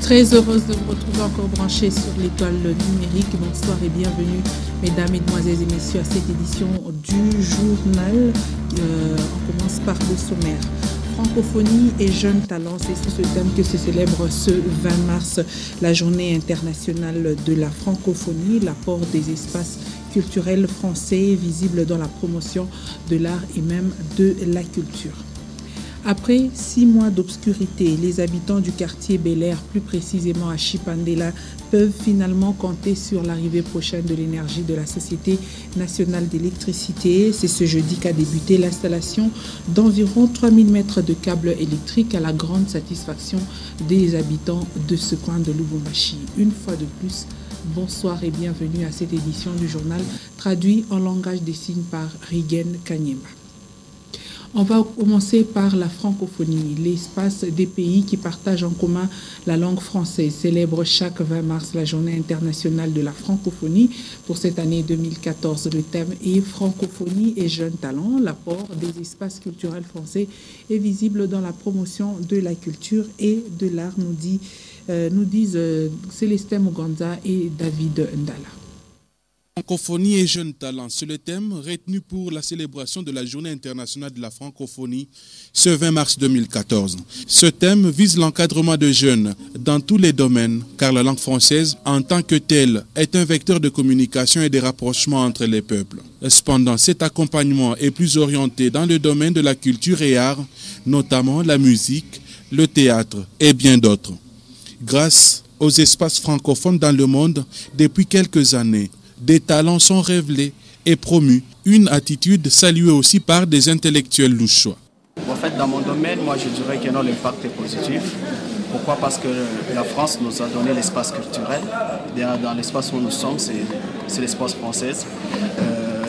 Très heureuse de vous retrouver encore branchés sur l'étoile numérique. Bonsoir et bienvenue, mesdames, mesdemoiselles et messieurs, à cette édition du journal. On commence par le sommaire. Francophonie et jeunes talents, c'est sous ce thème que se célèbre ce 20 mars la journée internationale de la francophonie, l'apport des espaces culturels français visibles dans la promotion de l'art et même de la culture. Après 6 mois d'obscurité, les habitants du quartier Bel Air, plus précisément à Chipandela, peuvent finalement compter sur l'arrivée prochaine de l'énergie de la Société nationale d'électricité. C'est ce jeudi qu'a débuté l'installation d'environ 3000 mètres de câbles électriques à la grande satisfaction des habitants de ce coin de Lubumbashi. Une fois de plus, bonsoir et bienvenue à cette édition du journal traduit en langage des signes par Rigen Kanyema. On va commencer par la francophonie. L'espace des pays qui partagent en commun la langue française célèbre chaque 20 mars la journée internationale de la francophonie. Pour cette année 2014, le thème est francophonie et jeunes talents. L'apport des espaces culturels français est visible dans la promotion de la culture et de l'art, nous disent Célestin Muganza et David Ndala. Francophonie et jeunes talents, c'est le thème retenu pour la célébration de la Journée internationale de la francophonie ce 20 mars 2014. Ce thème vise l'encadrement de jeunes dans tous les domaines, car la langue française, en tant que telle, est un vecteur de communication et de rapprochement entre les peuples. Cependant, cet accompagnement est plus orienté dans le domaine de la culture et art, notamment la musique, le théâtre et bien d'autres. Grâce aux espaces francophones dans le monde, depuis quelques années, des talents sont révélés et promus, une attitude saluée aussi par des intellectuels louchois. En fait, dans mon domaine, moi je dirais que l'impact est positif. Pourquoi? Parce que la France nous a donné l'espace culturel. Dans l'espace où nous sommes, c'est l'espace français.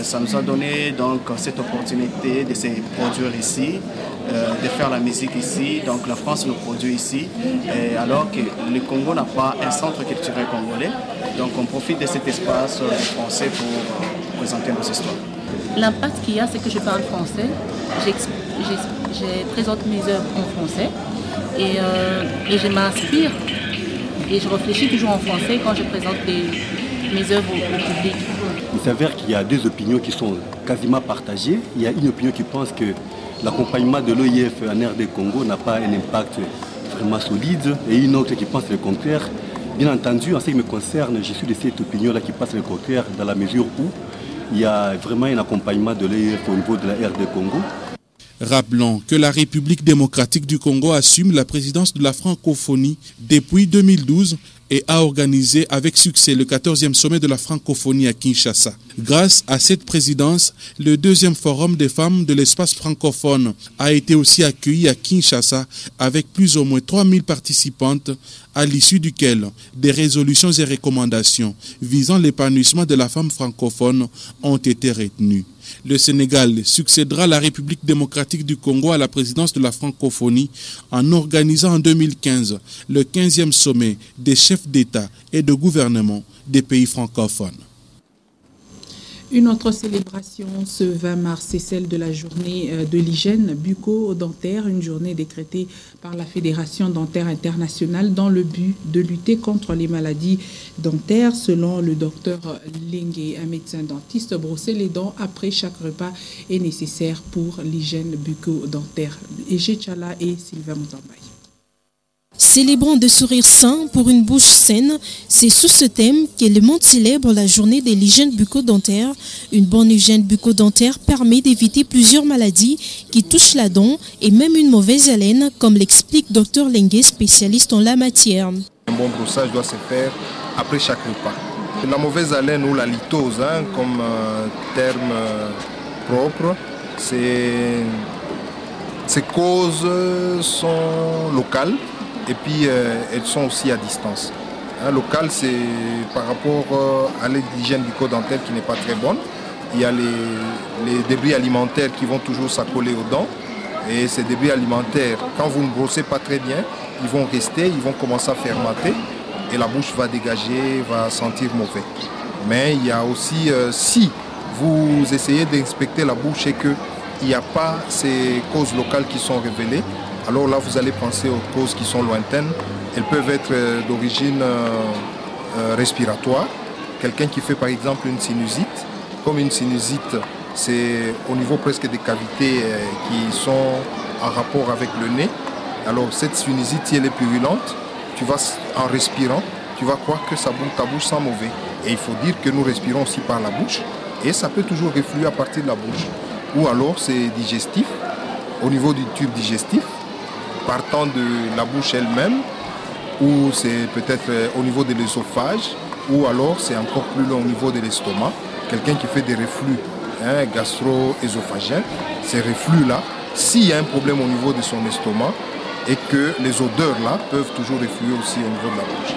Ça nous a donné donc cette opportunité de se produire ici, de faire la musique ici. Donc la France nous produit ici, alors que le Congo n'a pas un centre culturel congolais. Donc on profite de cet espace français pour présenter nos histoires. L'impact qu'il y a, c'est que je parle français, je présente mes œuvres en français et je m'inspire et je réfléchis toujours en français quand je présente mes œuvres au public. Il s'avère qu'il y a deux opinions qui sont quasiment partagées. Il y a une opinion qui pense que l'accompagnement de l'OIF en RD Congo n'a pas un impact vraiment solide et une autre qui pense le contraire. Bien entendu, en ce qui me concerne, je suis de cette opinion-là qui passe le contraire dans la mesure où il y a vraiment un accompagnement de l'OIF au niveau de la RD Congo. Rappelons que la République démocratique du Congo assume la présidence de la francophonie depuis 2012 et a organisé avec succès le 14e sommet de la francophonie à Kinshasa. Grâce à cette présidence, le 2e forum des femmes de l'espace francophone a été aussi accueilli à Kinshasa avec plus ou moins 3000 participantes, à l'issue duquel des résolutions et recommandations visant l'épanouissement de la femme francophone ont été retenues. Le Sénégal succédera à la République démocratique du Congo à la présidence de la francophonie en organisant en 2015 le 15e sommet des chefs d'État et de gouvernement des pays francophones. Une autre célébration ce 20 mars, c'est celle de la journée de l'hygiène bucco-dentaire, une journée décrétée par la Fédération dentaire internationale dans le but de lutter contre les maladies dentaires. Selon le docteur Lengue, un médecin dentiste, brosser les dents après chaque repas est nécessaire pour l'hygiène bucco-dentaire. Ege Tchala et Sylvain Moutambaye. Célébrant de sourires sains pour une bouche saine, c'est sous ce thème que le monde célèbre la journée de l'hygiène bucco-dentaire. Une bonne hygiène bucco-dentaire permet d'éviter plusieurs maladies qui touchent la dent et même une mauvaise haleine, comme l'explique Dr Lengue, spécialiste en la matière. Un bon brossage doit se faire après chaque repas. La mauvaise haleine ou la litose, comme terme propre, ces causes sont locales. Et puis elles sont aussi à distance. Local, c'est par rapport à l'hygiène bucco-dentaire qui n'est pas très bonne. Il y a les débris alimentaires qui vont toujours s'accoler aux dents. Et ces débris alimentaires, quand vous ne brossez pas très bien, ils vont rester, ils vont commencer à fermenter. Et la bouche va dégager, va sentir mauvais. Mais il y a aussi, si vous essayez d'inspecter la bouche et qu'il n'y a pas ces causes locales qui sont révélées, alors là vous allez penser aux causes qui sont lointaines. Elles peuvent être d'origine respiratoire. Quelqu'un qui fait par exemple une sinusite, comme une sinusite, c'est au niveau presque des cavités qui sont en rapport avec le nez. Alors cette sinusite, si elle est purulente, tu vas, en respirant, tu vas croire que ta bouche sent mauvais. Et il faut dire que nous respirons aussi par la bouche et ça peut toujours refluer à partir de la bouche. Ou alors c'est digestif, au niveau du tube digestif, partant de la bouche elle-même, ou c'est peut-être au niveau de l'œsophage, ou alors c'est encore plus loin au niveau de l'estomac. Quelqu'un qui fait des reflux gastro-œsophagiens, ces reflux-là, s'il y a un problème au niveau de son estomac et que les odeurs-là peuvent toujours refluer aussi au niveau de la bouche.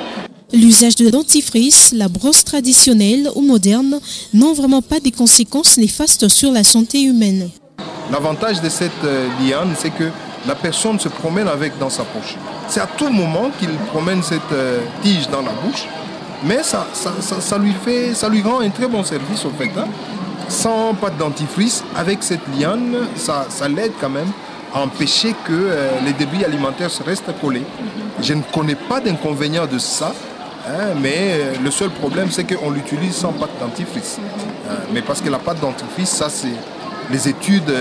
L'usage de dentifrice, la brosse traditionnelle ou moderne n'ont vraiment pas de conséquences néfastes sur la santé humaine. L'avantage de cette liane, c'est que la personne se promène avec dans sa poche. C'est à tout moment qu'il promène cette tige dans la bouche, mais ça lui rend un très bon service au fait. Sans pas de dentifrice, avec cette liane, ça l'aide quand même à empêcher que les débris alimentaires se restent collés. Je ne connais pas d'inconvénient de ça, mais le seul problème c'est qu'on l'utilise sans pâte dentifrice. Mais parce que la pâte dentifrice, ça c'est... Les études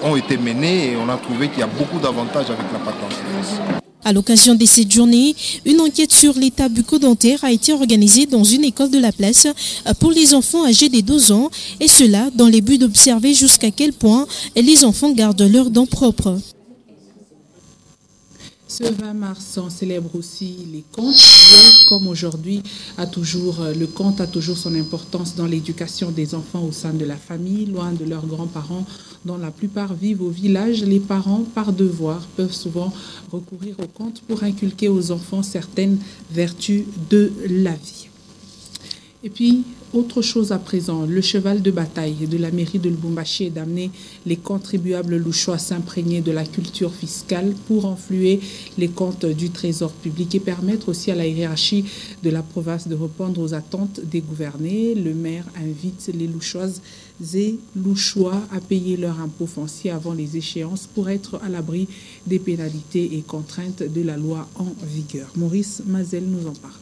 ont été menées et on a trouvé qu'il y a beaucoup d'avantages avec la pâte dentifrice. À l'occasion de cette journée, une enquête sur l'état bucco-dentaire a été organisée dans une école de la place pour les enfants âgés de 12 ans, et cela dans le but d'observer jusqu'à quel point les enfants gardent leurs dents propres. Ce 20 mars, on célèbre aussi les contes. Hier, comme aujourd'hui, le conte a toujours son importance dans l'éducation des enfants au sein de la famille, loin de leurs grands-parents, dont la plupart vivent au village. Les parents, par devoir, peuvent souvent recourir au conte pour inculquer aux enfants certaines vertus de la vie. Et puis, autre chose à présent, le cheval de bataille de la mairie de Lubumbashi est d'amener les contribuables louchois s'imprégner de la culture fiscale pour enfluer les comptes du trésor public et permettre aussi à la hiérarchie de la province de répondre aux attentes des gouvernés. Le maire invite les louchoises et louchois à payer leur impôt foncier avant les échéances pour être à l'abri des pénalités et contraintes de la loi en vigueur. Maurice Mazel nous en parle.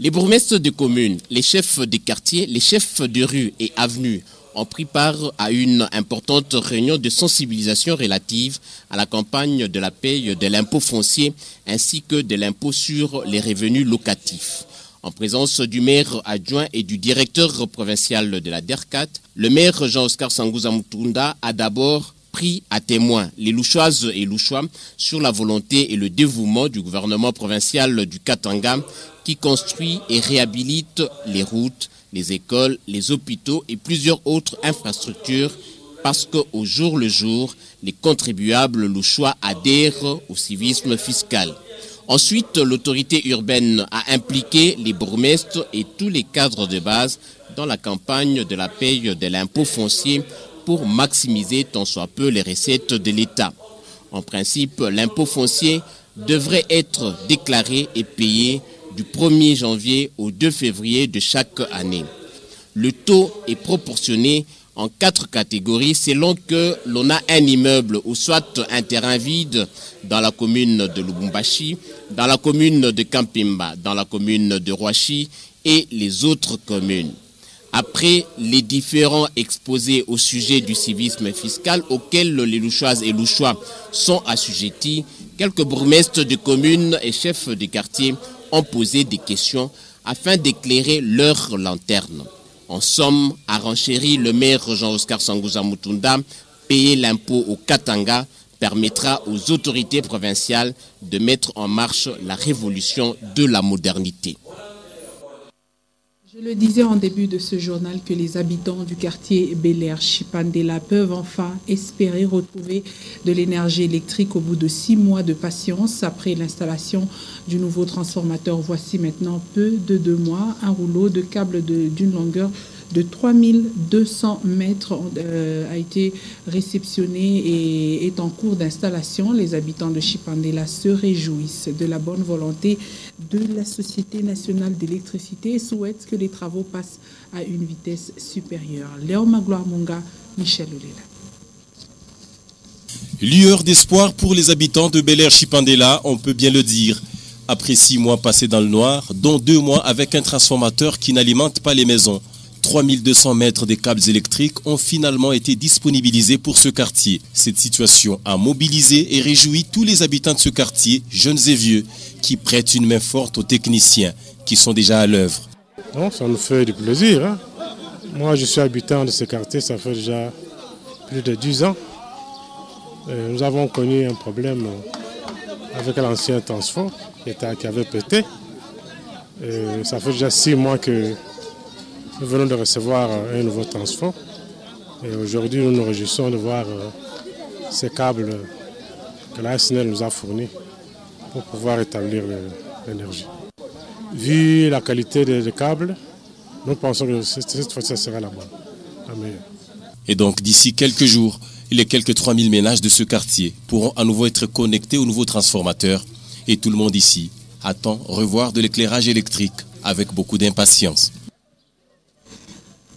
Les bourgmestres de communes, les chefs de quartier, les chefs de rue et avenues ont pris part à une importante réunion de sensibilisation relative à la campagne de la paye de l'impôt foncier ainsi que de l'impôt sur les revenus locatifs. En présence du maire adjoint et du directeur provincial de la DERCAT, le maire Jean-Oscar Sangouza Mutunda a d'abord pris à témoin les louchoises et louchois sur la volonté et le dévouement du gouvernement provincial du Katanga qui construit et réhabilite les routes, les écoles, les hôpitaux et plusieurs autres infrastructures parce qu'au jour le jour, les contribuables louchois adhèrent au civisme fiscal. Ensuite, l'autorité urbaine a impliqué les bourgmestres et tous les cadres de base dans la campagne de la paye de l'impôt foncier pour maximiser tant soit peu les recettes de l'État. En principe, l'impôt foncier devrait être déclaré et payé du 1er janvier au 2 février de chaque année. Le taux est proportionné en 4 catégories selon que l'on a un immeuble ou soit un terrain vide dans la commune de Lubumbashi, dans la commune de Kampimba, dans la commune de Roachi et les autres communes. Après les différents exposés au sujet du civisme fiscal auxquels les louchoises et louchois sont assujettis, quelques bourgmestres de communes et chefs de quartier ont posé des questions afin d'éclairer leur lanterne. En somme, a renchéri le maire Jean-Oscar Sangouza Mutunda, payer l'impôt au Katanga permettra aux autorités provinciales de mettre en marche la révolution de la modernité. Je le disais en début de ce journal que les habitants du quartier Bel Air Chipandela peuvent enfin espérer retrouver de l'énergie électrique au bout de 6 mois de patience après l'installation du nouveau transformateur. Voici maintenant peu de 2 mois, un rouleau de câble d'une longueur de 3200 mètres a été réceptionné et est en cours d'installation. Les habitants de Chipandela se réjouissent de la bonne volonté de la Société nationale d'électricité et souhaitent que les travaux passent à une vitesse supérieure. Léon Magloire Munga, Michel Olela. Lueur d'espoir pour les habitants de Bel Air Chipandela, on peut bien le dire. Après 6 mois passés dans le noir, dont 2 mois avec un transformateur qui n'alimente pas les maisons, 3200 mètres de câbles électriques ont finalement été disponibilisés pour ce quartier. Cette situation a mobilisé et réjoui tous les habitants de ce quartier, jeunes et vieux, qui prêtent une main forte aux techniciens qui sont déjà à l'œuvre. Non, ça nous fait du plaisir. Hein. Moi, je suis habitant de ce quartier, ça fait déjà plus de 10 ans. Nous avons connu un problème avec l'ancien transfo qui avait pété. Ça fait déjà 6 mois que nous venons de recevoir un nouveau transfo. Et aujourd'hui, nous nous réjouissons de voir ces câbles que la SNEL nous a fournis pour pouvoir établir l'énergie. Vu la qualité des câbles, nous pensons que cette fois, ça sera la bonne, la meilleure. Et donc, d'ici quelques jours, les quelques 3000 ménages de ce quartier pourront à nouveau être connectés au nouveau transformateur. Et tout le monde ici attend revoir de l'éclairage électrique avec beaucoup d'impatience.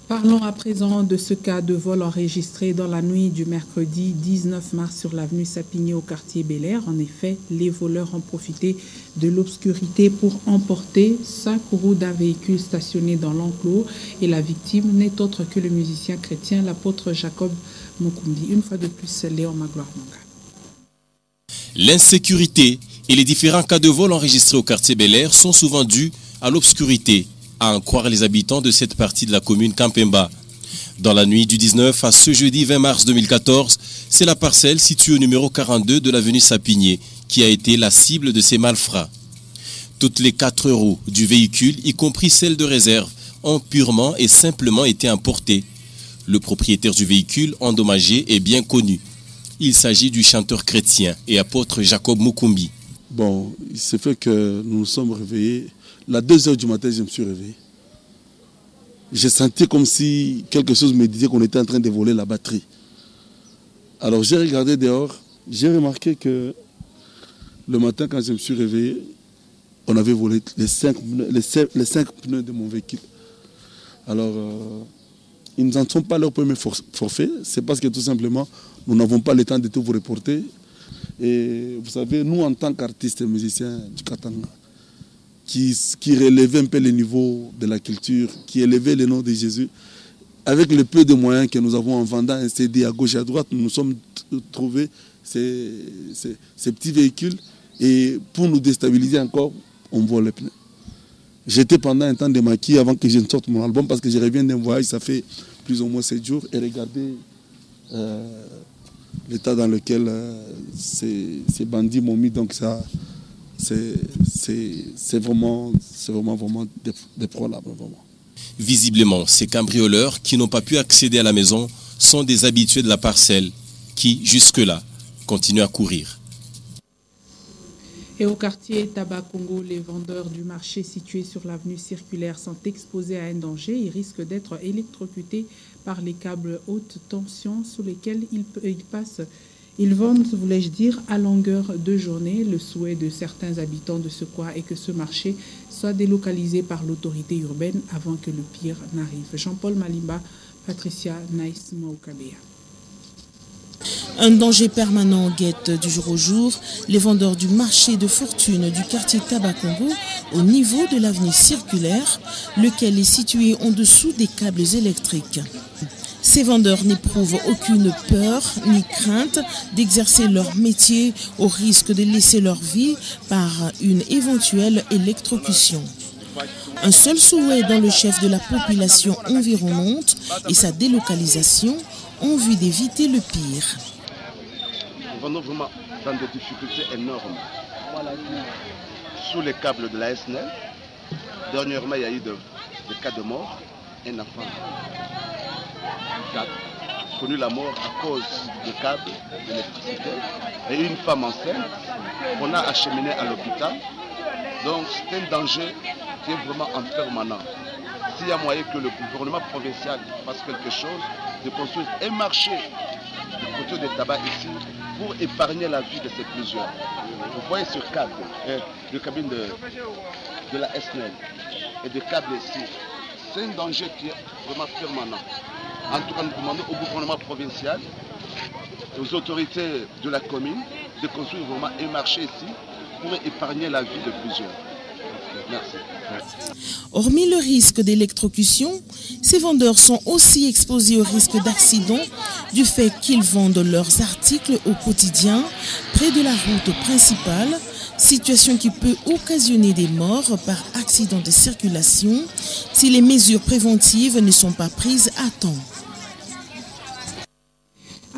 Parlons à présent de ce cas de vol enregistré dans la nuit du mercredi 19 mars sur l'avenue Sapigné au quartier Bel Air. En effet, les voleurs ont profité de l'obscurité pour emporter 5 roues d'un véhicule stationné dans l'enclos et la victime n'est autre que le musicien chrétien, l'apôtre Jacob Mukumbi. Une fois de plus, Léon Magloire Manga. L'insécurité et les différents cas de vol enregistrés au quartier Bel Air sont souvent dus à l'obscurité, à en croire les habitants de cette partie de la commune Kampemba. Dans la nuit du 19 à ce jeudi 20 mars 2014, c'est la parcelle située au numéro 42 de l'avenue Sapigné qui a été la cible de ces malfrats. Toutes les 4 roues du véhicule, y compris celles de réserve, ont purement et simplement été emportées. Le propriétaire du véhicule endommagé est bien connu. Il s'agit du chanteur chrétien et apôtre Jacob Mukumbi. Bon, il s'est fait que nous nous sommes réveillés. À 2h du matin, je me suis réveillé. J'ai senti comme si quelque chose me disait qu'on était en train de voler la batterie. Alors j'ai regardé dehors, j'ai remarqué que le matin quand je me suis réveillé, on avait volé les 5 pneus de mon véhicule. Alors, ils ne sont pas leur premier forfait, c'est parce que tout simplement, nous n'avons pas le temps de tout vous reporter. Et vous savez, nous en tant qu'artistes et musiciens du Katanga, qui relevait un peu le niveau de la culture, qui élevait le nom de Jésus. Avec le peu de moyens que nous avons en vendant un CD à gauche et à droite, nous nous sommes trouvés ces petits véhicules et pour nous déstabiliser encore, on vole les pneus. J'étais pendant un temps démaquillé avant que je ne sorte mon album parce que je reviens d'un voyage, ça fait plus ou moins 7 jours et regardez l'état dans lequel ces bandits m'ont mis, donc ça... C'est vraiment déplorable. Vraiment. Visiblement, ces cambrioleurs qui n'ont pas pu accéder à la maison sont des habitués de la parcelle qui, jusque-là, continuent à courir. Et au quartier Tabac Congo, les vendeurs du marché situé sur l'avenue circulaire sont exposés à un danger. Ils risquent d'être électrocutés par les câbles haute tension sous lesquels ils passent. Ils vendent, voulais-je dire, à longueur de journée. Le souhait de certains habitants de ce coin est que ce marché soit délocalisé par l'autorité urbaine avant que le pire n'arrive. Jean-Paul Malimba, Patricia Naïs Maoukabea. Un danger permanent guette du jour au jour les vendeurs du marché de fortune du quartier Tabac Congo au niveau de l'avenue circulaire, lequel est situé en dessous des câbles électriques. Ces vendeurs n'éprouvent aucune peur ni crainte d'exercer leur métier au risque de laisser leur vie par une éventuelle électrocution. Un seul souhait dans le chef de la population environnante et sa délocalisation en vue d'éviter le pire. Nous vendons vraiment dans des difficultés énormes. Sous les câbles de la SNEL, dernièrement il y a eu des cas de mort, un enfant qui a connu la mort à cause de câbles d'électricité et une femme enceinte qu'on a acheminée à l'hôpital. Donc c'est un danger qui est vraiment en permanent. S'il y a moyen que le gouvernement provincial fasse quelque chose, de construire un marché de côté des tabacs ici pour épargner la vie de ces plusieurs. Vous voyez ce câble de cabine de la SNEL et de câbles ici. C'est un danger qui est vraiment permanent. En tout cas, nous demandons au gouvernement provincial aux autorités de la commune de construire vraiment un marché ici pour épargner la vie de plusieurs. Merci. Hormis le risque d'électrocution, ces vendeurs sont aussi exposés au risque d'accident du fait qu'ils vendent leurs articles au quotidien près de la route principale, situation qui peut occasionner des morts par accident de circulation si les mesures préventives ne sont pas prises à temps.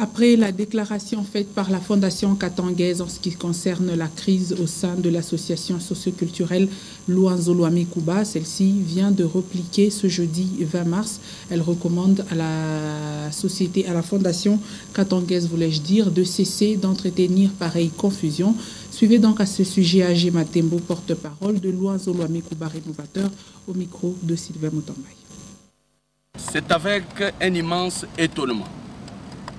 Après la déclaration faite par la Fondation katangaise en ce qui concerne la crise au sein de l'association socioculturelle Luanzo Lwami Kuba, celle-ci vient de repliquer ce jeudi 20 mars. Elle recommande à la Fondation katangaise, voulais-je dire, de cesser d'entretenir pareille confusion. Suivez donc à ce sujet Agé Matembo, porte-parole de Luanzo Lwami Kuba Rénovateur, au micro de Sylvain Moutambaye. C'est avec un immense étonnement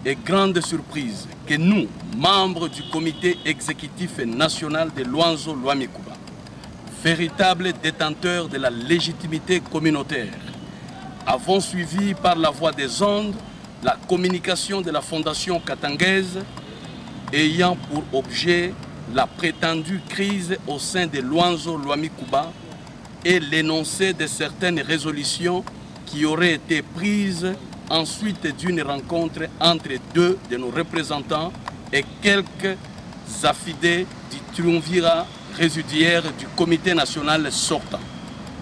et grande surprise que nous, membres du comité exécutif national de Luanzo Lwami Kuba, véritables détenteurs de la légitimité communautaire, avons suivi par la voie des ondes la communication de la Fondation katangaise ayant pour objet la prétendue crise au sein de Luanzo Lwami Kuba et l'énoncé de certaines résolutions qui auraient été prises ensuite d'une rencontre entre deux de nos représentants et quelques affidés du triumvirat résidiaire du comité national sortant,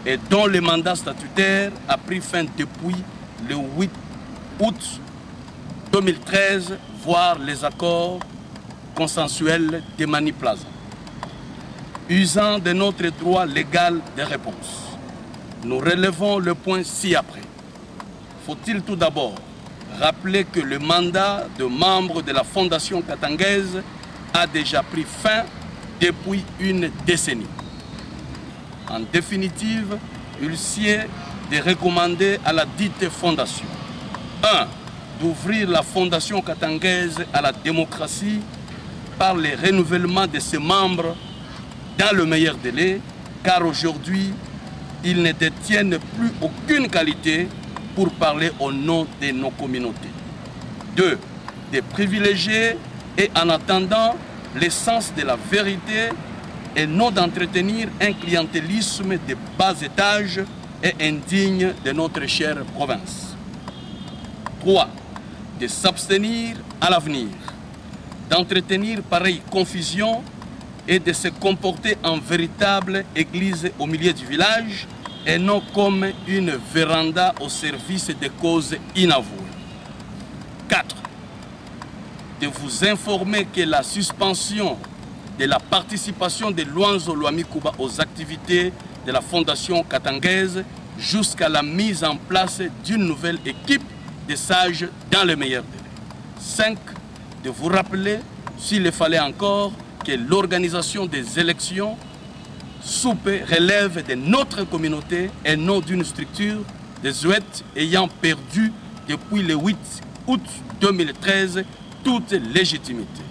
et dont le mandat statutaire a pris fin depuis le 8 août 2013, voire les accords consensuels de Mani Plaza. Usant de notre droit légal de réponse, nous relevons le point ci-après. Faut-il tout d'abord rappeler que le mandat de membre de la Fondation katangaise a déjà pris fin depuis une décennie. En définitive, il sied de recommander à la dite fondation 1. D'ouvrir la Fondation katangaise à la démocratie par le renouvellement de ses membres dans le meilleur délai, car aujourd'hui, ils ne détiennent plus aucune qualité pour parler au nom de nos communautés. 2. De privilégier et en attendant l'essence de la vérité et non d'entretenir un clientélisme de bas étage et indigne de notre chère province. 3. De s'abstenir à l'avenir, d'entretenir pareille confusion et de se comporter en véritable église au milieu du village et non comme une véranda au service des causes inavouées. 4. De vous informer que la suspension de la participation de Luanzo Lwami Kuba aux activités de la Fondation katangaise jusqu'à la mise en place d'une nouvelle équipe de sages dans les meilleurs délais. 5. De vous rappeler, s'il le fallait encore, que l'organisation des élections soupe relève de notre communauté et non d'une structure des ouettes ayant perdu depuis le 8 août 2013 toute légitimité.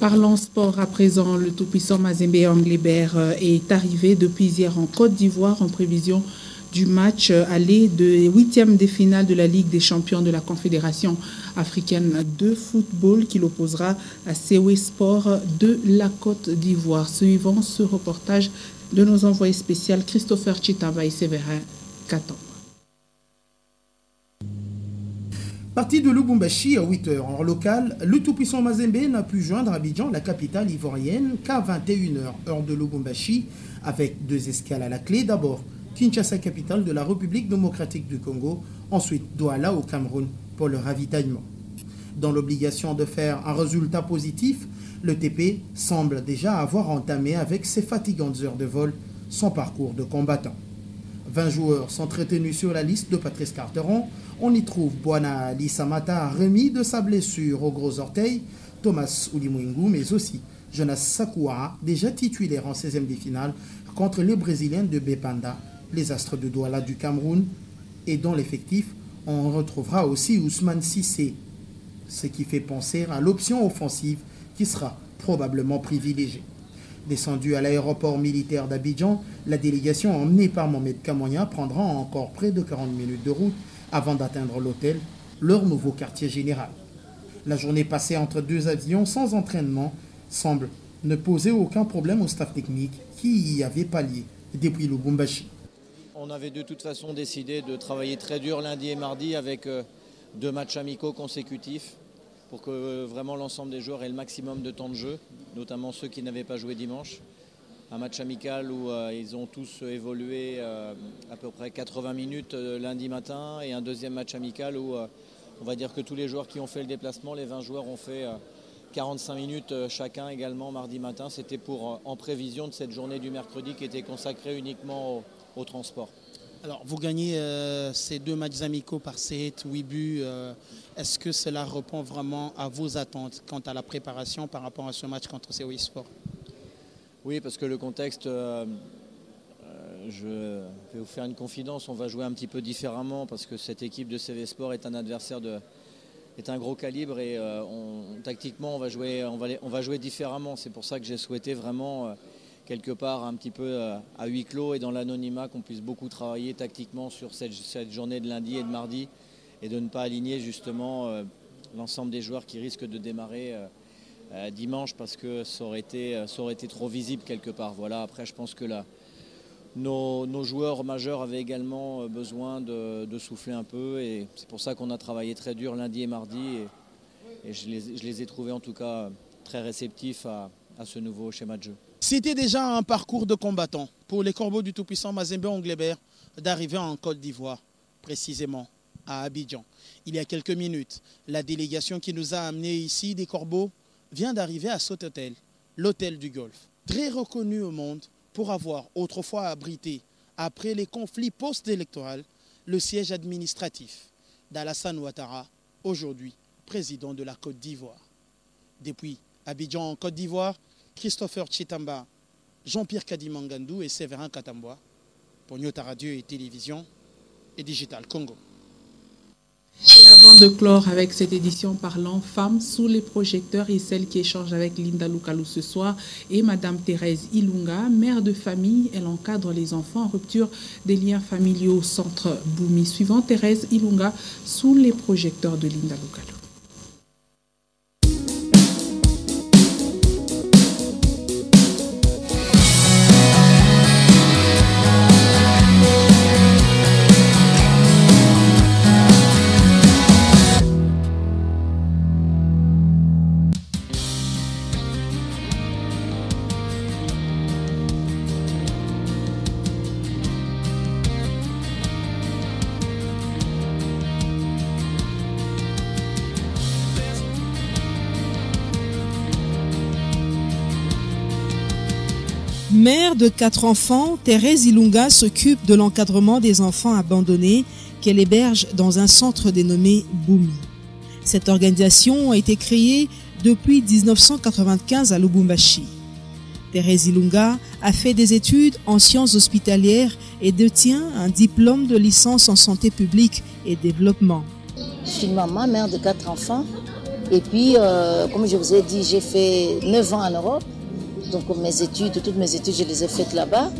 Parlons sport à présent. Le tout-puissant Mazembe Anglebert est arrivé depuis hier en Côte d'Ivoire en prévision du match aller de 8e de finale de la Ligue des champions de la Confédération africaine de football qui l'opposera à Sewe Sport de la Côte d'Ivoire. Suivant ce reportage de nos envoyés spéciaux Christopher Chitamba et Séverin Katon. Parti de Lubumbashi à 8h en local, le tout-puissant Mazembe n'a pu joindre Abidjan, la capitale ivoirienne, qu'à 21h, heure de Lubumbashi, avec 2 escales à la clé. D'abord, Kinshasa, capitale de la République démocratique du Congo, ensuite Douala au Cameroun pour le ravitaillement. Dans l'obligation de faire un résultat positif, le TP semble déjà avoir entamé avec ses fatigantes heures de vol son parcours de combattant. 20 joueurs sont retenus sur la liste de Patrice Carteron. On y trouve Bwana Ali Samata, remis de sa blessure au gros orteil, Thomas Ulimwengu, mais aussi Jonas Sakouara, déjà titulaire en 16e de finale contre les Brésiliens de Bepanda, les Astres de Douala du Cameroun, et dans l'effectif, on retrouvera aussi Ousmane Sissé, ce qui fait penser à l'option offensive qui sera probablement privilégiée. Descendu à l'aéroport militaire d'Abidjan, la délégation emmenée par Mohamed Kamonia prendra encore près de 40 minutes de route avant d'atteindre l'hôtel, leur nouveau quartier général. La journée passée entre deux avions sans entraînement semble ne poser aucun problème au staff technique qui y avait pallié depuis Lubumbashi. On avait de toute façon décidé de travailler très dur lundi et mardi avec 2 matchs amicaux consécutifs pour que vraiment l'ensemble des joueurs ait le maximum de temps de jeu, notamment ceux qui n'avaient pas joué dimanche. Un match amical où ils ont tous évolué à peu près 80 minutes lundi matin et un deuxième match amical où on va dire que tous les joueurs qui ont fait le déplacement, les 20 joueurs ont fait 45 minutes chacun également mardi matin. C'était en prévision de cette journée du mercredi qui était consacrée uniquement au transport. Alors vous gagnez ces 2 matchs amicaux par 7, 8 buts. Est-ce que cela répond vraiment à vos attentes quant à la préparation par rapport à ce match contre COI Sport? Oui, parce que le contexte, je vais vous faire une confidence, on va jouer un petit peu différemment parce que cette équipe de CV Sport est un adversaire est un gros calibre et tactiquement on va jouer différemment. C'est pour ça que j'ai souhaité vraiment quelque part un petit peu à huis clos et dans l'anonymat qu'on puisse beaucoup travailler tactiquement sur cette journée de lundi et de mardi et de ne pas aligner justement l'ensemble des joueurs qui risquent de démarrer dimanche parce que ça aurait été trop visible quelque part. Voilà, après je pense que nos joueurs majeurs avaient également besoin de souffler un peu et c'est pour ça qu'on a travaillé très dur lundi et mardi et je les ai trouvés en tout cas très réceptifs à ce nouveau schéma de jeu. C'était déjà un parcours de combattant pour les Corbeaux du tout-puissant Mazembe Onglebert d'arriver en Côte d'Ivoire, précisément à Abidjan. Il y a quelques minutes, la délégation qui nous a amenés ici des Corbeaux vient d'arriver à Sototel, l'hôtel du Golfe, très reconnu au monde pour avoir autrefois abrité, après les conflits post-électoraux, le siège administratif d'Alassane Ouattara, aujourd'hui président de la Côte d'Ivoire. Depuis Abidjan en Côte d'Ivoire, Christopher Chitamba, Jean-Pierre Kadimangandou et Séverin Katamboa pour Nyota Radio et Télévision et Digital Congo. Et avant de clore avec cette édition parlant femmes sous les projecteurs et celle qui échange avec Linda Lukalou ce soir et Madame Thérèse Ilunga, mère de famille, elle encadre les enfants en rupture des liens familiaux au centre Boumi. Suivant Thérèse Ilunga sous les projecteurs de Linda Lukalou. Mère de 4 enfants, Thérèse Ilunga s'occupe de l'encadrement des enfants abandonnés qu'elle héberge dans un centre dénommé Boumi. Cette organisation a été créée depuis 1995 à Lubumbashi. Thérèse Ilunga a fait des études en sciences hospitalières et détient un diplôme de licence en santé publique et développement. Je suis maman, mère de 4 enfants. Et puis, comme je vous ai dit, j'ai fait 9 ans en Europe. Donc toutes mes études, je les ai faites là-bas.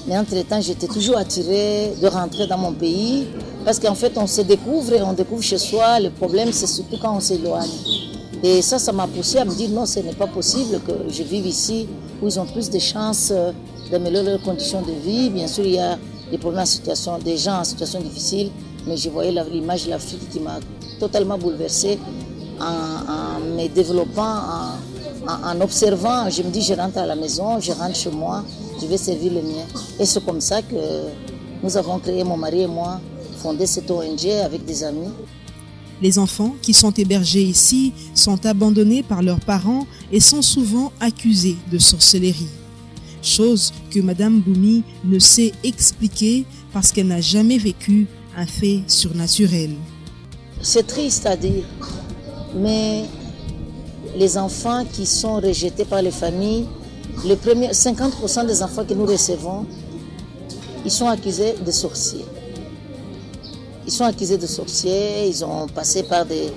Mais entre-temps, j'étais toujours attirée de rentrer dans mon pays. Parce qu'en fait, on se découvre et on découvre chez soi. Le problème, c'est surtout quand on s'éloigne. Et ça m'a poussé à me dire non, ce n'est pas possible que je vive ici, où ils ont plus de chances d'améliorer leurs conditions de vie. Bien sûr, il y a des problèmes des gens en situation difficile. Mais je voyais l'image de l'Afrique qui m'a totalement bouleversée en me développant, en observant. Je me dis, je rentre à la maison, je rentre chez moi, je vais servir le mien. Et c'est comme ça que nous avons créé, mon mari et moi, fondé cette ONG avec des amis. Les enfants qui sont hébergés ici sont abandonnés par leurs parents et sont souvent accusés de sorcellerie. Chose que Madame Boumi ne sait expliquer parce qu'elle n'a jamais vécu un fait surnaturel. C'est triste à dire, mais les enfants qui sont rejetés par les familles, 50% des enfants que nous recevons, ils sont accusés de sorciers. Ils sont accusés de sorciers, ils ont passé par des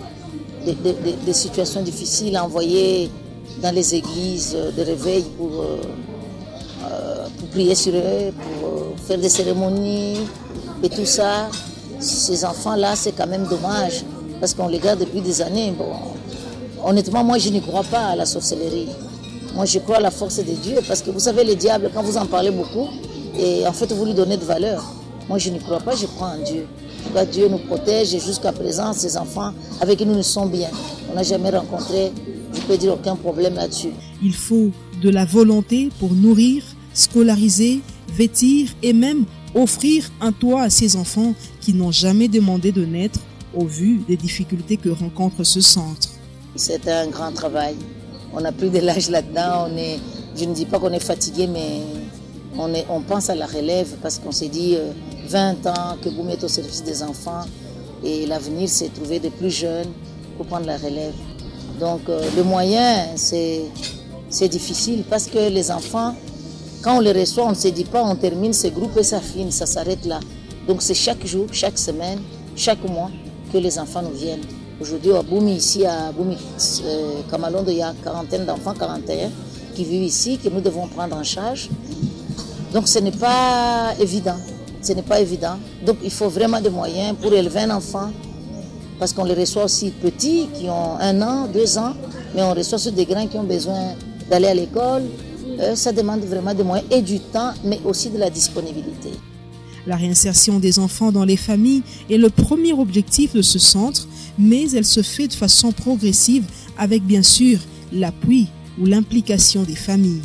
situations difficiles, envoyés dans les églises de réveil pour prier sur eux, pour faire des cérémonies et tout ça. Ces enfants-là, c'est quand même dommage, parce qu'on les garde depuis des années. Bon, honnêtement, moi, je n'y crois pas à la sorcellerie. Moi, je crois à la force de Dieu, parce que vous savez, le diable, quand vous en parlez beaucoup, et en fait, vous lui donnez de valeur. Moi, je n'y crois pas, je crois en Dieu. En tout cas, Dieu nous protège, et jusqu'à présent, ces enfants avec qui nous sommes bien. On n'a jamais rencontré, je peux dire, aucun problème là-dessus. Il faut de la volonté pour nourrir, scolariser, vêtir et même offrir un toit à ces enfants qui n'ont jamais demandé de naître au vu des difficultés que rencontre ce centre. C'est un grand travail. On a pris de l'âge là-dedans. Je ne dis pas qu'on est fatigué, mais on pense à la relève parce qu'on s'est dit 20 ans que vous mettez au service des enfants et l'avenir, c'est trouver des plus jeunes pour prendre la relève. Donc le moyen, c'est difficile parce que les enfants, quand on les reçoit, on ne se dit pas on termine ce groupe et ça finit, ça s'arrête là. Donc c'est chaque jour, chaque semaine, chaque mois que les enfants nous viennent. Aujourd'hui, à Boumi, ici, à Boumi, Kamalondo, il y a 40 d'enfants, 41, qui vivent ici, que nous devons prendre en charge. Donc, ce n'est pas évident. Ce n'est pas évident. Donc, il faut vraiment des moyens pour élever un enfant, parce qu'on les reçoit aussi petits, qui ont 1 an, 2 ans, mais on reçoit ceux des grands qui ont besoin d'aller à l'école. Ça demande vraiment des moyens et du temps, mais aussi de la disponibilité. La réinsertion des enfants dans les familles est le premier objectif de ce centre, mais elle se fait de façon progressive avec bien sûr l'appui ou l'implication des familles.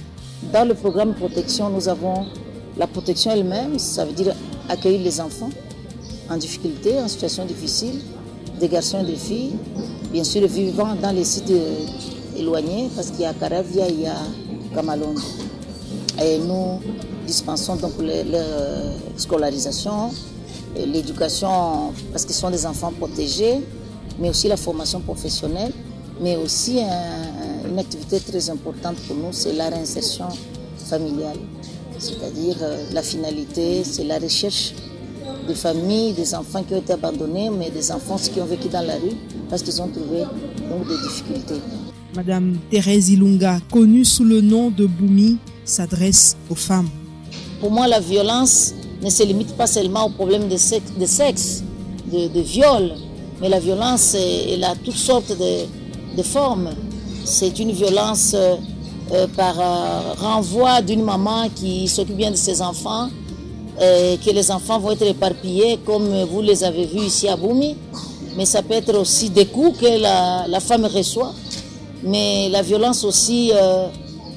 Dans le programme protection, nous avons la protection elle-même, ça veut dire accueillir les enfants en difficulté, en situation difficile, des garçons et des filles, bien sûr vivant dans les sites éloignés, parce qu'il y a Caravia, il y a Kamalondo. Et nous dispensons donc leur scolarisation, l'éducation, parce qu'ils sont des enfants protégés, mais aussi la formation professionnelle, mais aussi une activité très importante pour nous, c'est la réinsertion familiale. C'est-à-dire la finalité, c'est la recherche des familles, des enfants qui ont été abandonnés, mais des enfants qui ont vécu dans la rue parce qu'ils ont trouvé donc, des difficultés. Madame Thérèse Ilunga, connue sous le nom de Boumi, s'adresse aux femmes. Pour moi, la violence ne se limite pas seulement au problème de sexe, de viol, mais la violence, elle a toutes sortes de formes. C'est une violence par renvoi d'une maman qui s'occupe bien de ses enfants, que les enfants vont être éparpillés comme vous les avez vus ici à Boumi, mais ça peut être aussi des coups que la femme reçoit. Mais la violence aussi,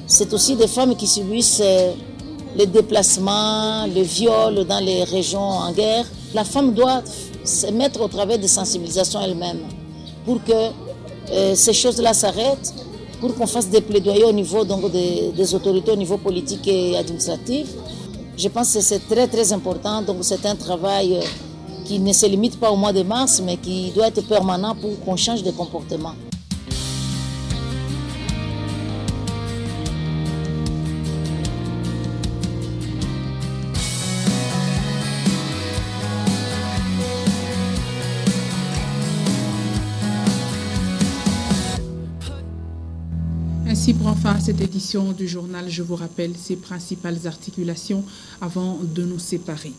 c'est aussi des femmes qui subissent les déplacements, le viol dans les régions en guerre. La femme doit se mettre au travail de sensibilisation elle-même pour que ces choses-là s'arrêtent, pour qu'on fasse des plaidoyers au niveau donc, des autorités, au niveau politique et administratif. Je pense que c'est très très important, donc c'est un travail qui ne se limite pas au mois de mars, mais qui doit être permanent pour qu'on change de comportement. Ainsi prend fin cette édition du journal. Je vous rappelle ses principales articulations avant de nous séparer.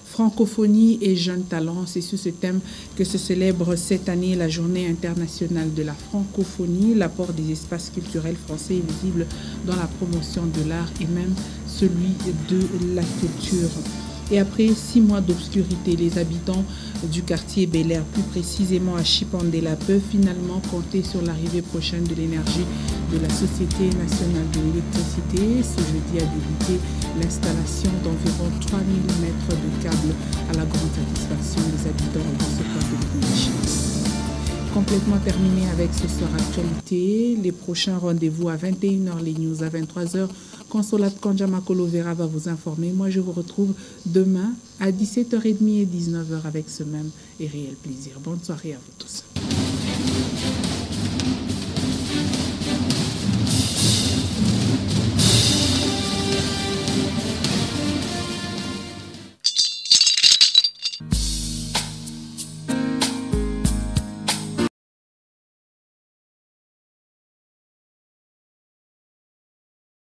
Francophonie et jeunes talents, c'est sous ce thème que se célèbre cette année la Journée internationale de la francophonie, l'apport des espaces culturels français est visible dans la promotion de l'art et même celui de la culture. Et après 6 mois d'obscurité, les habitants du quartier Bel Air, plus précisément à Chipandela, peuvent finalement compter sur l'arrivée prochaine de l'énergie de la Société nationale de l'électricité. Ce jeudi a débuté l'installation d'environ 3000 mètres de câbles à la grande satisfaction des habitants de ce quartier de Chipandela. Complètement terminé avec ce soir actualité. Les prochains rendez-vous à 21h, les news à 23h. Consolate Kanjamakolo Vera va vous informer. Moi, je vous retrouve demain à 17h30 et 19h avec ce même et réel plaisir. Bonne soirée à vous tous.